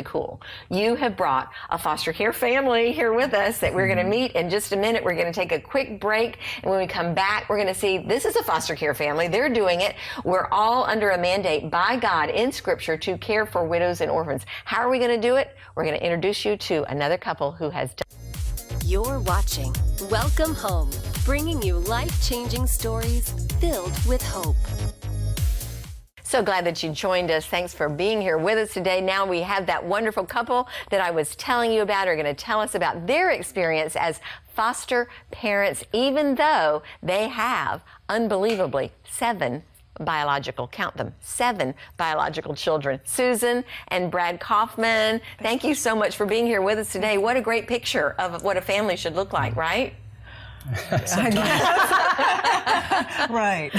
cool. You have brought a foster care family here with us that we're going to meet in just a minute. We're going to take a quick break, and when we come back, we're going to see this is a foster care family. They're doing it. We're all under a mandate by God in Scripture to care for widows and orphans. How are we going to do it? We're going to introduce you to another couple who has done. You're watching Welcome Home, bringing you life-changing stories filled with hope. So glad that you joined us. Thanks for being here with us today. Now we have that wonderful couple that I was telling you about are going to tell us about their experience as foster parents, even though they have, unbelievably, 7 biological, count them, 7 biological children. Susan and Brad Kaufman, thank you so much for being here with us today. What a great picture of what a family should look like, right? Right.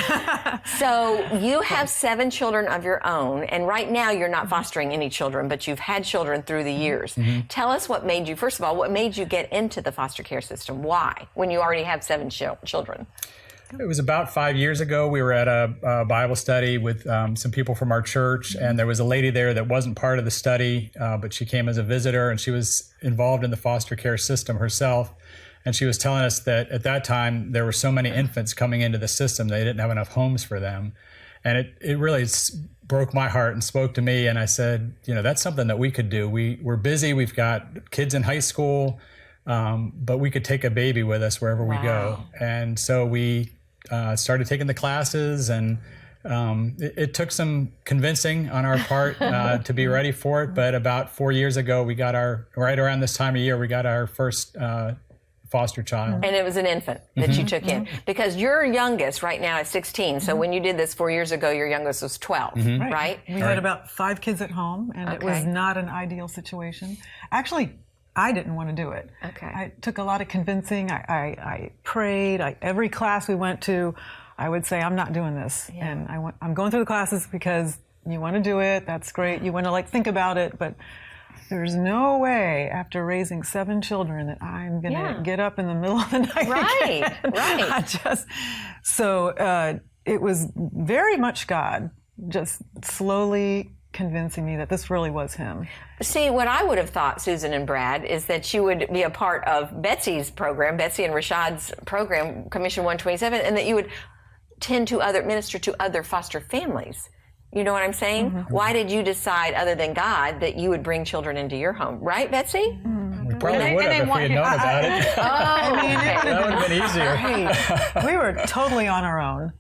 So you have 7 children of your own, and right now you're not fostering any children, but you've had children through the years. Tell us what made you, first of all, what made you get into the foster care system? Why, when you already have 7 children? It was about 5 years ago. We were at a Bible study with some people from our church, and there was a lady there that wasn't part of the study, but she came as a visitor, and she was involved in the foster care system herself. And she was telling us that at that time, there were so many infants coming into the system, they didn't have enough homes for them. And it really broke my heart and spoke to me. And I said, you know, that's something that we could do. We're busy. We've got kids in high school, but we could take a baby with us wherever we go. And so we started taking the classes, and it took some convincing on our part to be ready for it. But about 4 years ago, right around this time of year, we got our first foster child. And it was an infant that you took in, because your youngest right now is 16. So when you did this 4 years ago, your youngest was 12, right? We had about 5 kids at home, and it was not an ideal situation. Actually, I didn't want to do it. I took a lot of convincing. I prayed. Every class we went to, I would say, I'm not doing this. And I'm going through the classes because you want to do it. That's great. You want to think about it, but there's no way after raising 7 children that I'm going to get up in the middle of the night. Right. So it was very much God just slowly convincing me that this really was him. See, what I would have thought, Susan and Brad, is that you would be a part of Betsy's program, Betsy and Rashad's program, Commission 127, and that you would minister to other foster families. You know what I'm saying? Why did you decide, other than God, that you would bring children into your home? Right, Betsy? We probably would have if we had known about it. That would have been easier. We were totally on our own.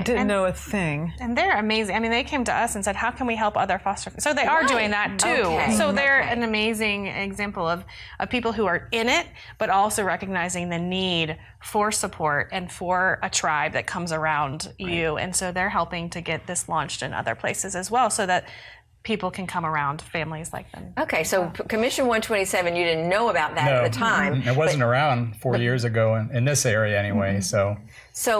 Didn't know a thing. And they're amazing. I mean, they came to us and said, how can we help other foster? So they are doing that too. So they're an amazing example of people who are in it, but also recognizing the need for support and for a tribe that comes around you. And so they're helping to get this launched in other places as well, so that people can come around families like them. Okay, so Commission 127, you didn't know about that at the time. It wasn't around 4 years ago in this area anyway, So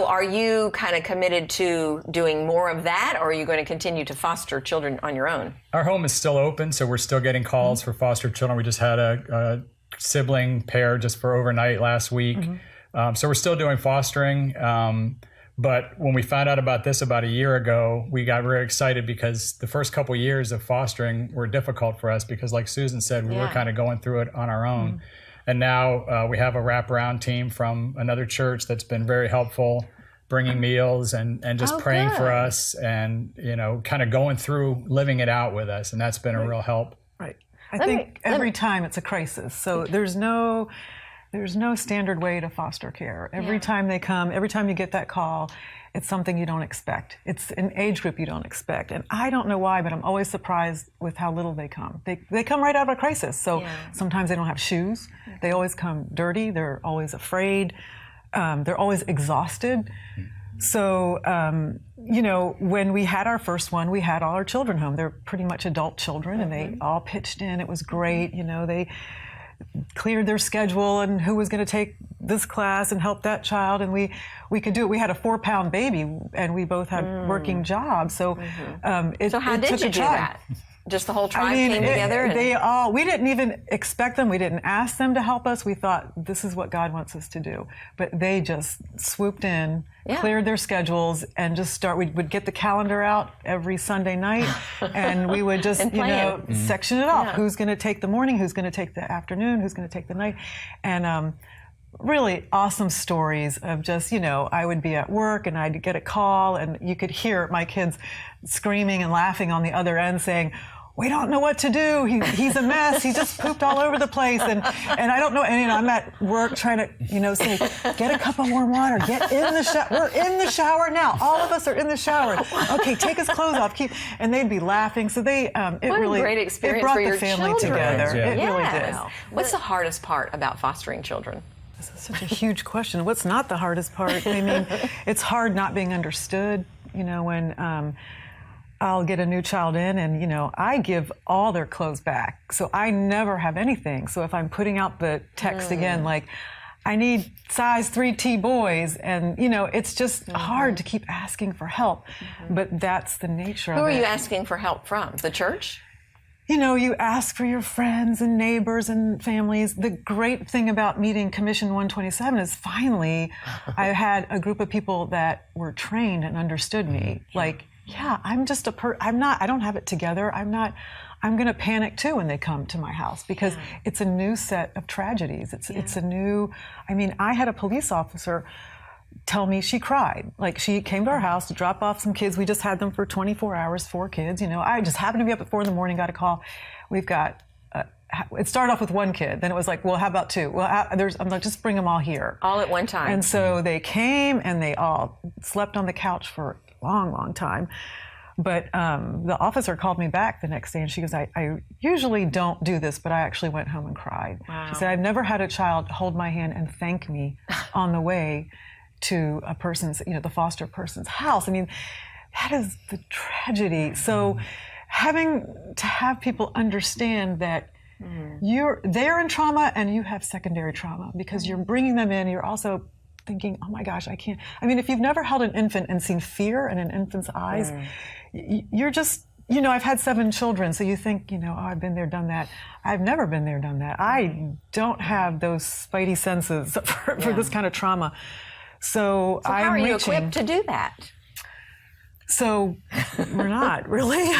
are you kind of committed to doing more of that, or are you going to continue to foster children on your own? Our home is still open, so we're still getting calls for foster children. We just had a sibling pair just for overnight last week. So we're still doing fostering. But when we found out about this about a year ago, we got very excited, because the first couple years of fostering were difficult for us because, like Susan said, we were kind of going through it on our own. And now we have a wraparound team from another church that's been very helpful, bringing meals and just praying for us, and, you know, kind of going through living it out with us. And that's been a real help. Right. I think every time it's a crisis. So there's no standard way to foster care. Every time they come, every time you get that call, it's something you don't expect. It's an age group you don't expect. And I don't know why, but I'm always surprised with how little they come. They come right out of a crisis. So sometimes they don't have shoes. They always come dirty. They're always afraid. They're always exhausted. So, you know, when we had our first one, we had all our children home. They're pretty much adult children, and they all pitched in. It was great. You know, they cleared their schedule and who was going to take this class and help that child, and we could do it. We had a 4-pound baby, and we both had working jobs, so so how did you do that? Just the whole tribe came together? We didn't even expect them. We didn't ask them to help us. We thought, this is what God wants us to do. But they just swooped in, cleared their schedules, and just we would get the calendar out every Sunday night, and we would just, section it off. Who's going to take the morning? Who's going to take the afternoon? Who's going to take the night? And really awesome stories of just, I would be at work and I'd get a call and you could hear my kids screaming and laughing on the other end saying, we don't know what to do. He's a mess. He just pooped all over the place. And I don't know. And, I'm at work trying to, say, get a cup of warm water. Get in the shower. We're in the shower now. All of us are in the shower. Okay, take his clothes off. And they'd be laughing. So it really, a great experience it brought for the your family children. together. Yeah. It really did. What's the hardest part about fostering children? This is such a huge question. What's not the hardest part? I mean, it's hard not being understood, when I'll get a new child in and, I give all their clothes back. So I never have anything. So if I'm putting out the text again, like, I need size 3T boys, and, it's just hard to keep asking for help. But that's the nature of it. Who are you asking for help from? The church? You ask for your friends and neighbors and families. The great thing about meeting Commission 127 is finally I had a group of people that were trained and understood me. Like, I'm just I don't have it together. I'm going to panic too when they come to my house because it's a new set of tragedies. It's a new, I had a police officer tell me she cried. Like, she came to our house to drop off some kids. We just had them for 24 hours, 4 kids. I just happened to be up at 4 a.m, got a call. We've got, it started off with 1 kid. Then it was like, well, how about 2? Well, I'm like, just bring them all here. All at one time. And so they came and they all slept on the couch for a long, long time. But the officer called me back the next day and she goes, I usually don't do this, but I actually went home and cried. Wow. She said, I've never had a child hold my hand and thank me on the way to a person's, the foster person's house. That is the tragedy. So having to have people understand that they're in trauma and you have secondary trauma because you're bringing them in, you're also thinking, oh my gosh, I can't. If you've never held an infant and seen fear in an infant's eyes, you're just, I've had 7 children, so you think, oh, I've been there, done that. I've never been there, done that. I don't have those spidey senses for this kind of trauma. So how are you equipped to do that? So we're not really.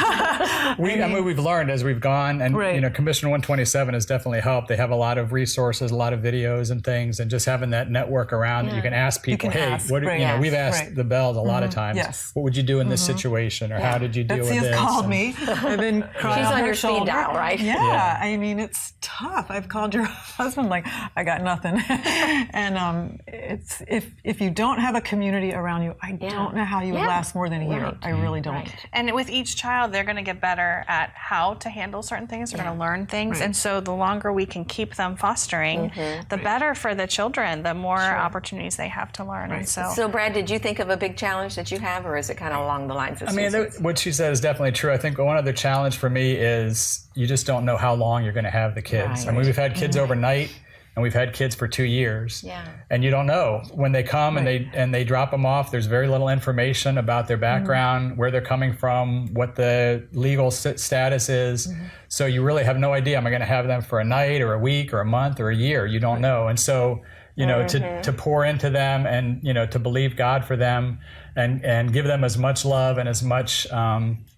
We've learned as we've gone, and Commission 127 has definitely helped. They have a lot of resources, a lot of videos and things, and just having that network around that you can ask people. We've asked the Bells a lot of times. Yes. What would you do in this situation, or how did you deal with this? Betsy has called me. I've been crying She's on on her your shoulder. speed dial, right? Yeah. It's tough. I've called your husband like, I got nothing. And it's if you don't have a community around you, I don't know how you would last more than a year. I really don't. And with each child, they're going to get better at how to handle certain things. They're going to learn things. And so the longer we can keep them fostering, the better for the children, the more opportunities they have to learn. And So Brad, did you think of a big challenge that you have, or is it kind of along the lines of Susan's? What she said is definitely true. I think one other challenge for me is you just don't know how long you're going to have the kids. Right. We've had kids overnight, and we've had kids for 2 years. Yeah. And you don't know when they come and they drop them off. There's very little information about their background, where they're coming from, what the legal status is. So you really have no idea. Am I going to have them for a night or a week or a month or a year? You don't know. And so, to pour into them and, to believe God for them and give them as much love and as much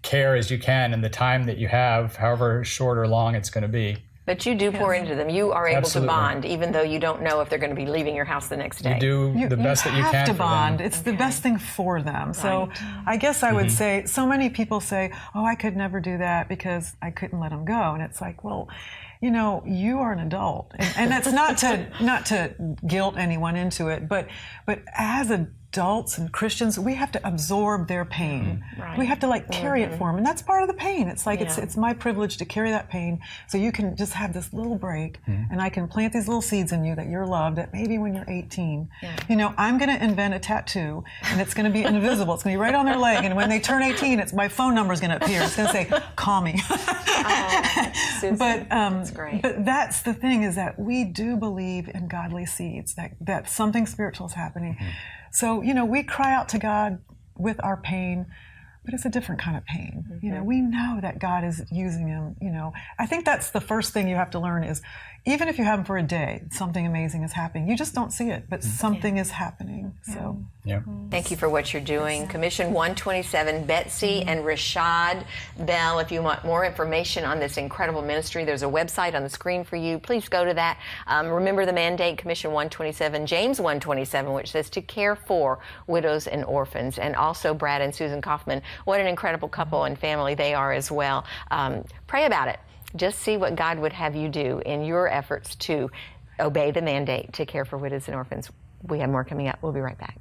care as you can in the time that you have, however short or long it's going to be. But you do pour into them. You are able Absolutely. to bond, even though you don't know if they're going to be leaving your house the next day. You do the best that you can have to for bond. them. It's the best thing for them. So I guess I would say, so many people say, oh, I could never do that because I couldn't let them go. And it's like, well, you are an adult. And that's not to guilt anyone into it, but as adults and Christians, we have to absorb their pain. Right. We have to carry it for them, and that's part of the pain. It's like it's my privilege to carry that pain, so you can just have this little break, and I can plant these little seeds in you that you're loved. That maybe when you're 18, I'm going to invent a tattoo, and it's going to be invisible. It's going to be right on their leg, and when they turn 18, my phone number is going to appear. It's going to say, "Call me." Susan, that's great. But that's the thing, is that we do believe in godly seeds. That something spiritual is happening. So, we cry out to God with our pain, but it's a different kind of pain. You know, we know that God is using him. You know, I think that's the first thing you have to learn is, even if you have him for a day, something amazing is happening. You just don't see it, but something is happening. So, Thank you for what you're doing. Commission 127, Betsy and Rashad Bell. If you want more information on this incredible ministry, there's a website on the screen for you. Please go to that. Remember the mandate, Commission 127, James 127, which says to care for widows and orphans. And also Brad and Susan Kaufman. What an incredible couple and family they are as well. Pray about it. Just see what God would have you do in your efforts to obey the mandate to care for widows and orphans. We have more coming up. We'll be right back.